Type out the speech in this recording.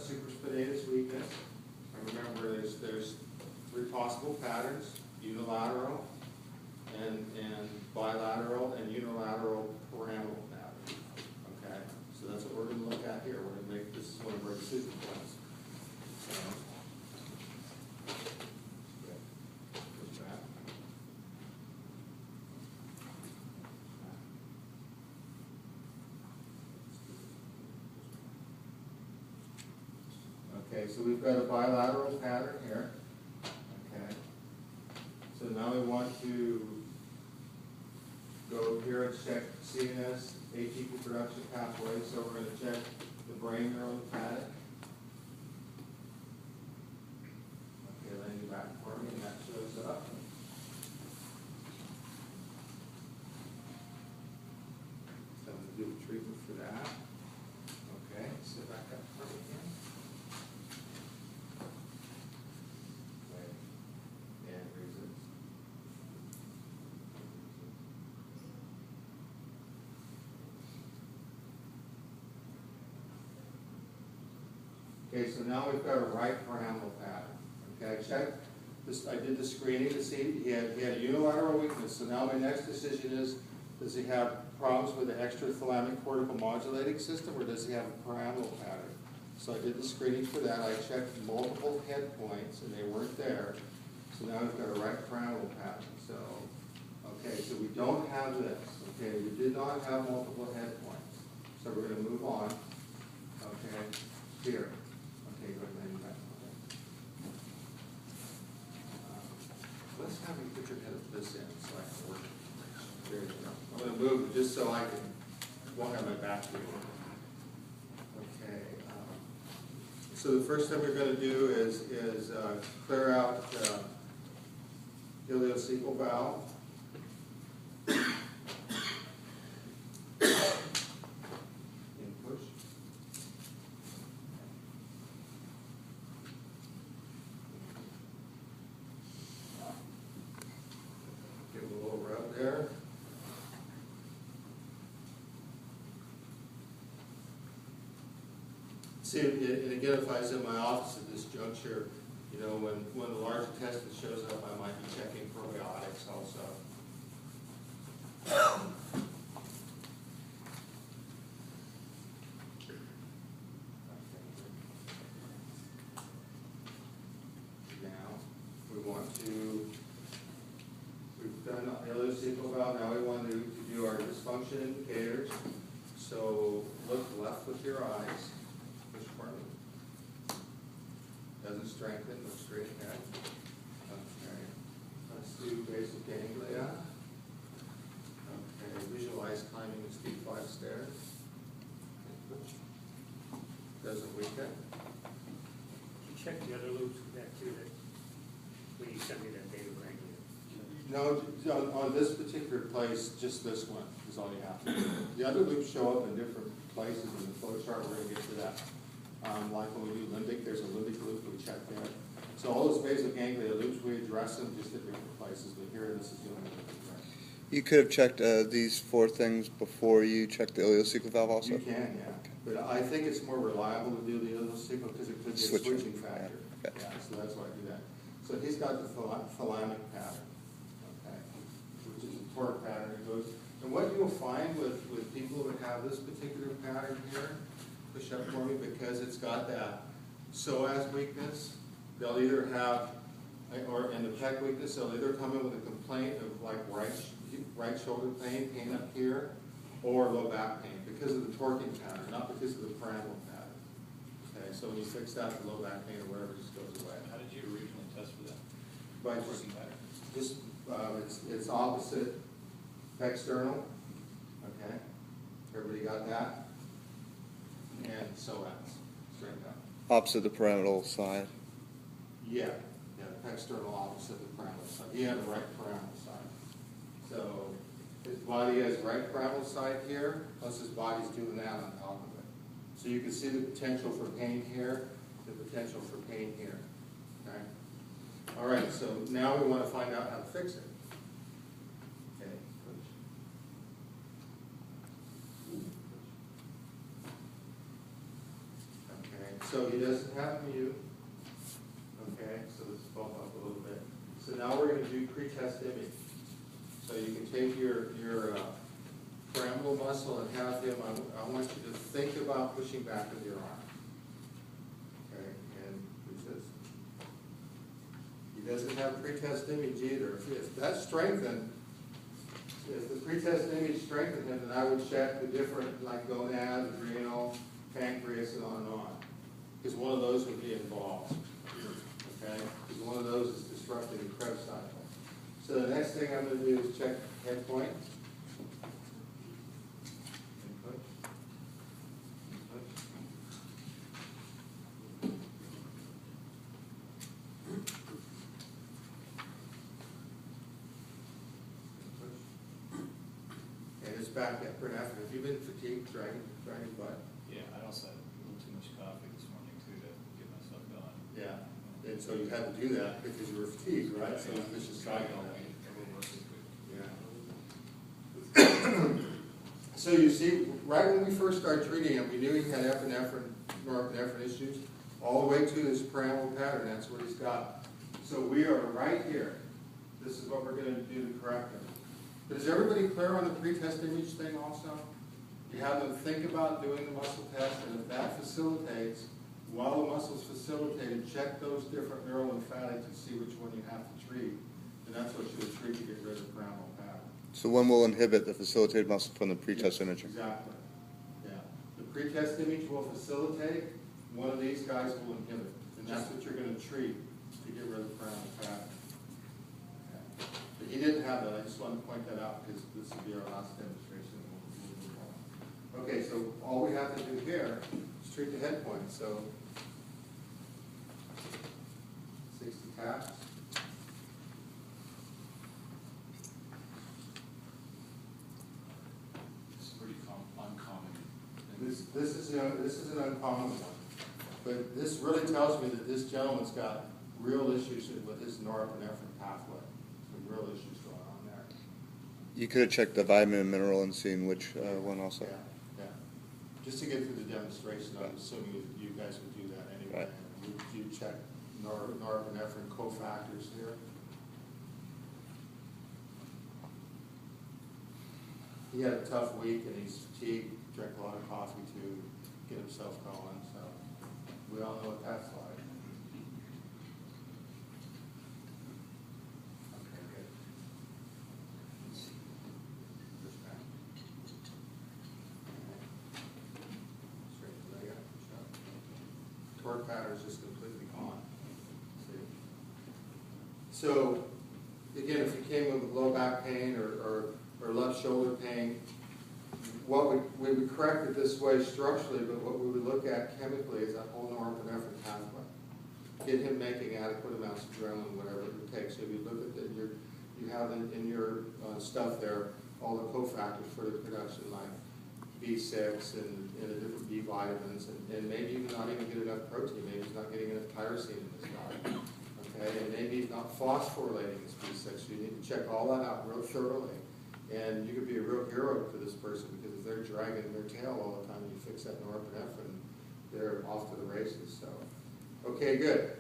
supraspinatus weakness. And remember, there's three possible patterns: unilateral, and bilateral, and unilateral pyramidal pattern. Okay, so that's what we're going to look at here. We're going to make this is one of our decision points. So, push that. Okay, so we've got a bilateral pattern here. Okay, so now we want to go here and check CNS ATP production pathway. So we're going to check the brain neurolymphatic. Okay, laying it back for me, and that shows up. So I'm going to do the treatment for that. Okay, sit back up for me again. And reason. Okay, so now we've got a right pyramidal pattern. Okay, I checked this. I did the screening to see he had a unilateral weakness. So now my next decision is: does he have problems with the extrathalamic cortical modulating system, or does he have a pyramidal pattern? So I did the screening for that. I checked multiple head points, and they weren't there. So now we've got a right pyramidal pattern. So, okay, so we don't have this. Okay, we did not have multiple head points. So we're going to move on. Okay, here. Okay, go ahead and back. Let's have you put your head up this end so I can work. There you go. I'm going to move just so I won't have my back to you. Okay. So the first thing we're going to do is clear out ileocecal valve. And push. Give it a little rub there. See, and again, if I was in my office at this juncture, you know, when the large intestine shows up, I might be checking probiotics also. Now, we've done ileocecal valve, now we want to do our dysfunction indicators. So look left with your eyes. Doesn't strengthen, look straight ahead. Okay. Let's do basic ganglia. Okay, visualize climbing the steep flight of stairs. Doesn't weaken. You check the other loops with that too, that when you send me that data ganglia. No, on this particular place, just this one is all you have to do. The other loops show up in different places in the flow chart. We're going to get to that. Like when we do limbic, there's a limbic loop we check there. So all those basal ganglia loops, we address them just at different places. But here, this is the only one. Right? You could have checked these four things before you checked the ileocecal valve also? You can, yeah. Okay. But I think it's more reliable to do the ileocecal because it could be a switching factor. Yeah. Okay. Yeah, so that's why I do that. So he's got the thalamic pattern, okay, which is a torque pattern. It goes, and what you'll find with people who have this particular pattern here, push up for me, because it's got that psoas weakness, they'll either have, or in the pec weakness, they'll either come in with a complaint of like right shoulder pain up here, or low back pain because of the torquing pattern, not because of the pyramidal pattern. Okay, so when you fix that, the low back pain or whatever just goes away. How did you originally test for that? By just it's opposite external. Okay, everybody got that? And psoas, straight down. Opposite the pyramidal side. Yeah, the external opposite the pyramidal side. He had the right pyramidal side. So his body has right pyramidal side here, plus his body's doing that on top of it. So you can see the potential for pain here, the potential for pain here. Okay? All right, so now we want to find out how to fix it. Okay, push. Okay, So he doesn't have mu. Okay, so let's bump up a little bit. So now we're going to do pretest image. So you can take your pyramidal muscle and have him, I want you to think about pushing back with your arm. Okay, and resist. He doesn't have pretest image either. If that's strengthened, if the pretest image strengthened him, then I would check the different, like gonad, adrenal, pancreas, and on. Because one of those would be involved. Okay? Because one of those is disrupting the Krebs cycle. So the next thing I'm going to do is check head point. Input. And it's back at epinephrine. Have you been fatigued, dragging butt? Yeah, I also had a little too much coffee this morning too to get myself going. Yeah. And so you had to do that because you were fatigued, right? So it's vicious cycle. Yeah. So you see, right when we first started treating him, we knew he had epinephrine, norepinephrine issues, all the way to this pyramidal pattern. That's what he's got. So we are right here. This is what we're going to do to correct him. But is everybody clear on the pretest image thing also? You have them think about doing the muscle test, and if that facilitates, while the muscle's facilitated, check those different neurolymphatics and see which one you have to treat. And that's what you would treat to get rid of the pyramidal pattern. So one will inhibit the facilitated muscle from the pretest Yes, imaging. exactly. Yeah. The pretest image will facilitate, one of these guys will inhibit. And that's what you're going to treat to get rid of the pyramidal pattern. Okay. But he didn't have that. I just wanted to point that out because this will be our last demonstration. We'll move on. Okay, so all we have to do here is treat the head point. So 60 taps. It's pretty uncommon. This is an uncommon one. But this really tells me that this gentleman's got real issues with his norepinephrine pathway. Some real issues going on there. You could have checked the vitamin and mineral and seen which one also. Yeah. Just to get through the demonstration, I'm assuming you guys would do that anyway. Right. You check norepinephrine cofactors here. He had a tough week and he's fatigued, drank a lot of coffee to get himself going, so we all know what that's like. Okay, good. Push back. Straighten the leg out, push up. Torque pattern's just completely gone. See? So, again, if you came with low back pain or left shoulder pain, what we would correct it this way structurally, but what we would look at chemically is that whole norepinephrine pathway. Get him making adequate amounts of adrenaline, whatever it would take. So if you look at you have in your stuff there all the cofactors for the production, like B6 and the different B vitamins, and maybe even not even get enough protein. Maybe he's not getting enough tyrosine in this diet. Okay, and maybe he's not phosphorylating his B6. So you need to check all that out real thoroughly. And you could be a real hero to this person because if they're dragging their tail all the time and you fix that norepinephrine, they're off to the races. So, okay, good.